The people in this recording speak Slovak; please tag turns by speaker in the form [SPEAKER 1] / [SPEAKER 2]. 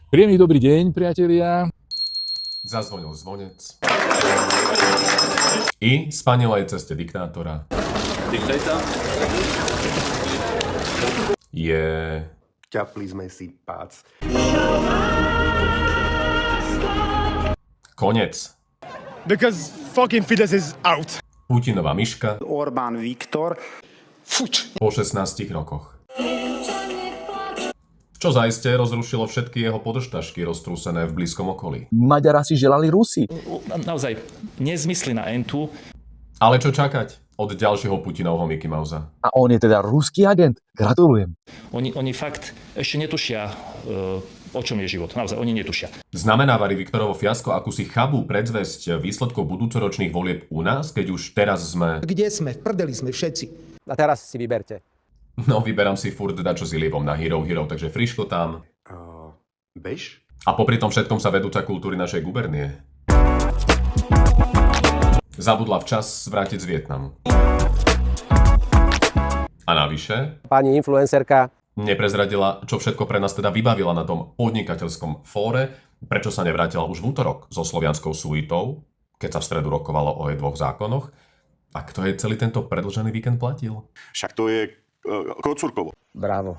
[SPEAKER 1] Príjemný dobrý deň, priatelia.
[SPEAKER 2] Zazvonil zvonec. I spanilej ceste diktátora je...
[SPEAKER 3] Ťapli sme si pác.
[SPEAKER 2] Konec.
[SPEAKER 4] Because fucking Fidesz is out.
[SPEAKER 2] Putinová myška
[SPEAKER 5] Orbán Viktor.
[SPEAKER 2] po 16 rokoch. Čo zaiste rozrušilo všetky jeho podržtašky roztrúsené v blízkom okolí.
[SPEAKER 6] Maďara si želali Rusi.
[SPEAKER 7] Naozaj nezmysly na entu.
[SPEAKER 2] Ale čo čakať od ďalšieho Putinovho Mickey Mousa?
[SPEAKER 6] A on je teda ruský agent. Gratulujem.
[SPEAKER 7] Oni fakt ešte netušia, o čom je život. Naozaj, oni netušia.
[SPEAKER 2] Znamená Vary Viktorovo fiasko akúsi chabú predzvesť výsledkov budúcoročných volieb u nás, keď už teraz sme...
[SPEAKER 8] Kde sme? V prdeli sme všetci.
[SPEAKER 9] A teraz si vyberte.
[SPEAKER 2] No, vyberám si furt dačo s Ilievom na Hero, takže friško tam.
[SPEAKER 3] Bež?
[SPEAKER 2] A popri tom všetkom sa vedúca kultúry našej gubernie zabudla včas vrátiť z Vietnamu. A navyše
[SPEAKER 9] Pani influencerka
[SPEAKER 2] neprezradila, čo všetko pre nás teda vybavila na tom podnikateľskom fóre, prečo sa nevrátila už v útorok so slovianskou suitou, keď sa v stredu rokovalo o jej dvoch zákonoch, a kto jej celý tento predĺžený víkend platil.
[SPEAKER 3] Však to je Kocúrkovo.
[SPEAKER 9] Bravo.